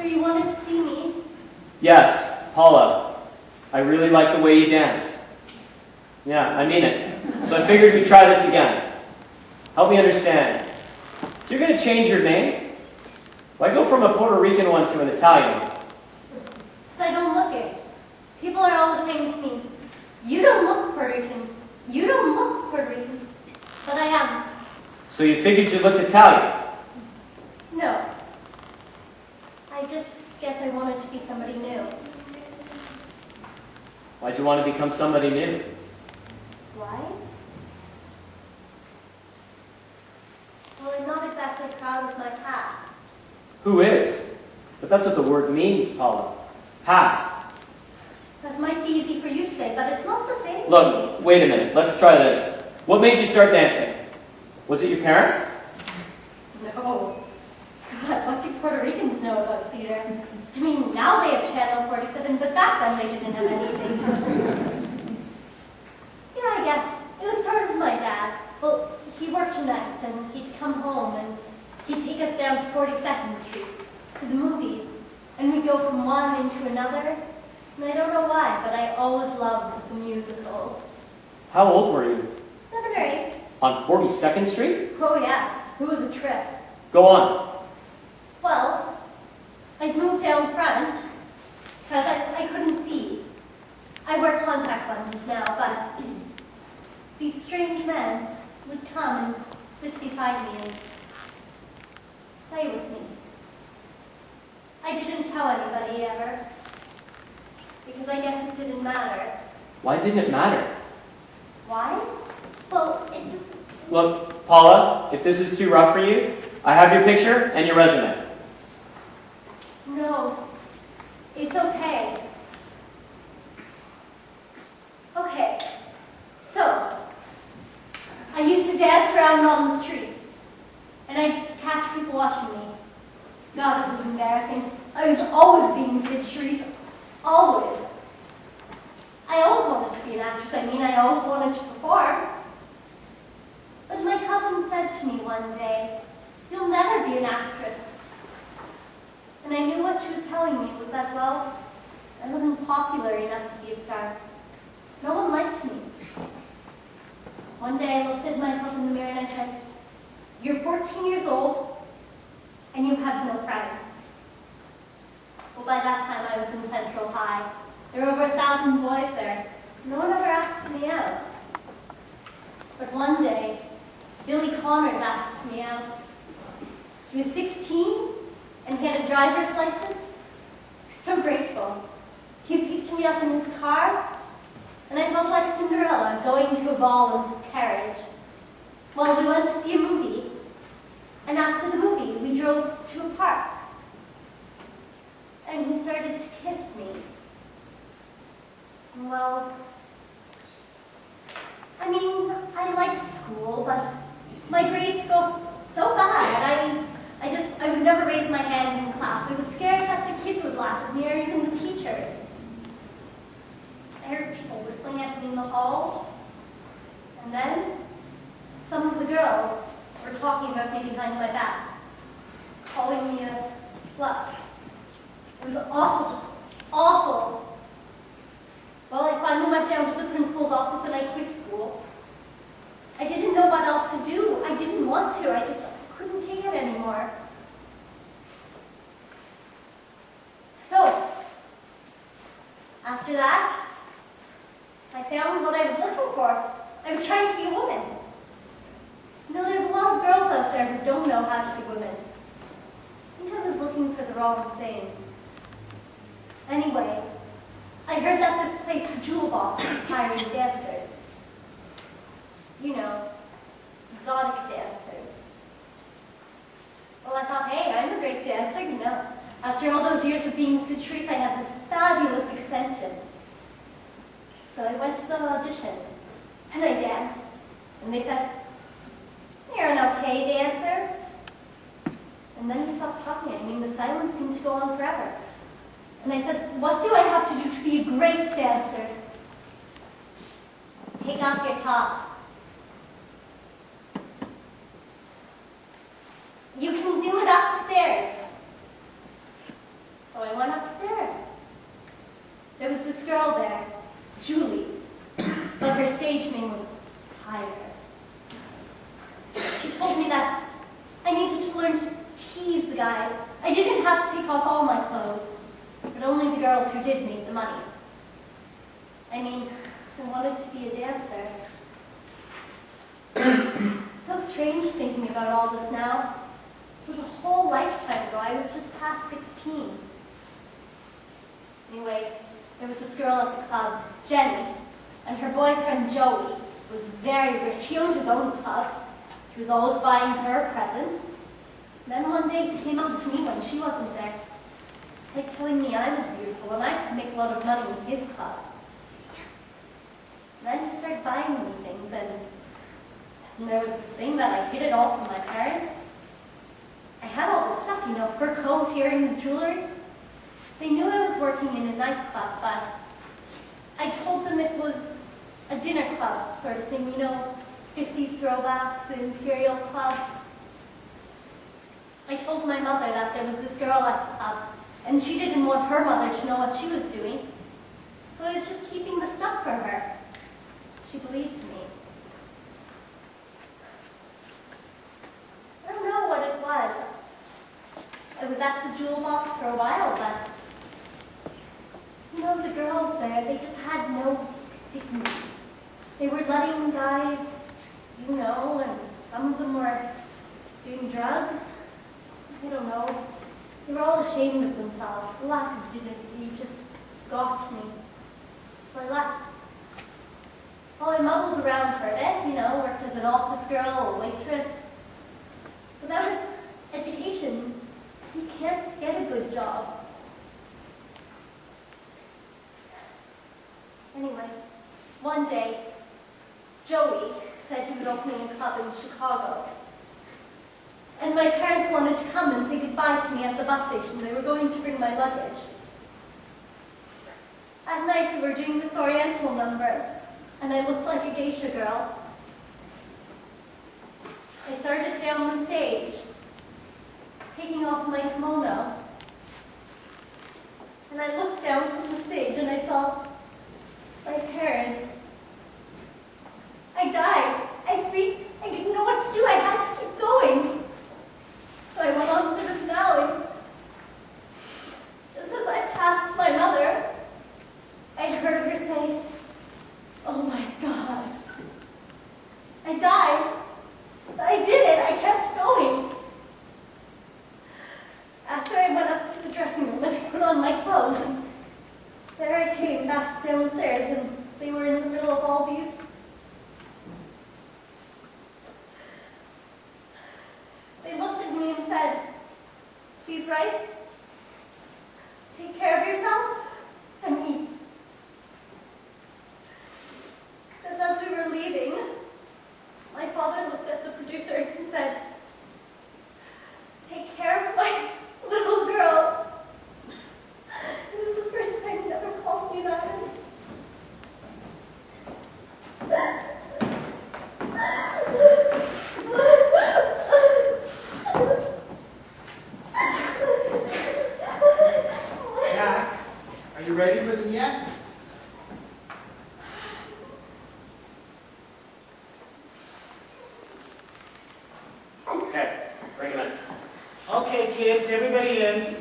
you wanted to see me. Yes, Paula. I really like the way you dance. Yeah, I mean it. So I figured we'd try this again. Help me understand. You're going to change your name? Why go from a Puerto Rican one to an Italian one? Because I don't look it. People are always saying to me, you don't look Puerto Rican. You don't look Puerto Rican. But I am. So you figured you looked Italian? No. I just guess I wanted to be somebody new. Why'd you want to become somebody new? Why? Well, I'm not exactly proud of my past. Who is? But that's what the word means, Paula. Past. That might be easy for you to say, but it's not the same for Look, me. wait a minute. Let's try this. What made you start dancing? Was it your parents? No. God, what do Puerto Ricans know about theater? I mean, now they have Channel 47, but back then they didn't have anything. Yeah, I guess. It was sort of my dad. Well, he worked nights, and he'd come home, and he'd take us down to 42nd Street, to the movies, and we'd go from one into another. And I don't know why, but I always loved the musicals. How old were you? 7 or 8. On 42nd Street? Oh yeah, it was a trip. Go on. Well, I'd moved down front, because I couldn't see. I wear contact lenses now, but these strange men would come and sit beside me and play with me. I didn't tell anybody ever, because I guess it didn't matter. Why didn't it matter? Why? Well, it just... Look, Paula, if this is too rough for you, I have your picture and your resume. No, it's okay. Okay, so, I used to dance around on the street, and I'd catch people watching me. God, it was embarrassing. I was always being Sid Charisse, always. I always wanted to be an actress. I always wanted to perform. But my cousin said to me one day, "You'll never be an actress." And I knew what she was telling me was that, well, I wasn't popular enough to be a star. No one liked me. One day I looked at myself in the mirror and I said, "You're 14 years old and you have no friends." Well, by that time I was in Central High. There were over 1,000 boys there. No one ever asked me out. But one day, Billy Connors asked me out. He was 16 and he had a driver's license. So grateful. He picked me up in his car, and I felt like Cinderella going to a ball in his carriage. Well, we went to see a movie, and after the movie, we drove to a park. And he started to kiss me. Well, I liked school, but my grades go so bad. I would never raise my hand in class. I was scared that the kids would laugh at me, or even the teachers. I heard people whistling at me in the halls. And then, some of the girls were talking about me behind my back, calling me a slut. It was awful, just awful. Well, I finally went down to the principal's office and I quit school. I didn't know what else to do. I didn't want to. I just couldn't take it anymore. So, after that, I found what I was looking for. I was trying to be a woman. You know, there's a lot of girls out there who don't know how to be women. I think I was looking for the wrong thing. Anyway, I heard that this place, Jewel Box, was hiring dancers. You know, exotic dancers. Well, I thought, hey, I'm a great dancer, you know. After all those years of being Sid Charisse, I had this fabulous extension. So I went to the audition, and I danced. And they said, "You're an okay dancer." And then he stopped talking. The silence seemed to go on forever. And I said, "What do I have to do to be a great dancer?" "Take off your top." "You can do it upstairs." told me that I needed to learn to tease the guys. I didn't have to take off all my clothes, but only the girls who did make the money. I mean, I wanted to be a dancer. So strange thinking about all this now. It was a whole lifetime ago. I was just past 16. Anyway, there was this girl at the club, Jenny, and her boyfriend Joey was very rich. He owned his own club. He was always buying her presents. And then one day he came up to me when she wasn't there. It's like telling me I was beautiful and I could make a lot of money in his club. Then he started buying me things, and there was this thing that I hid it all from my parents. I had all this stuff, you know, fur coat, earrings, jewelry. They knew I was working in a nightclub, but I told them it was a dinner club sort of thing, you know, 50s throwback, the Imperial Club. I told my mother that there was this girl at the club, and she didn't want her mother to know what she was doing. So I was just keeping the stuff for her. She believed me. I don't know what it was. I was at the jewel box for a while, but you know, the girls there, they just had no dignity. They were letting guys, you know, and some of them were doing drugs. I don't know. They were all ashamed of themselves. The lack of dignity just got to me. So I left. Well, I mumbled around for a bit, you know, worked as an office girl, a waitress. Without education, you can't get a good job. Anyway, one day, Joey said he was opening a club in Chicago. And my parents wanted to come and say goodbye to me at the bus station. They were going to bring my luggage. At night, we were doing this Oriental number, and I looked like a geisha girl. I started down the stage, taking off my kimono. And I looked down from the stage and I saw my parents. I died. I freaked. I didn't know what to do. I had to keep going. So I went on to the finale. Just as I passed my mother, I heard her say, "Oh my God. I died. I did it. I kept going." After I went up to the dressing room and I put on my clothes, and there I came back downstairs, and they were in the middle of all these. They looked at me and said, "He's right. Take care of yourself and eat." Just as we were leaving, my father looked at the producer and said, "Take care of my little girl." It was the first time he ever called me that. Jack, are you ready for them yet? Okay, bring him in. Okay, kids, everybody in.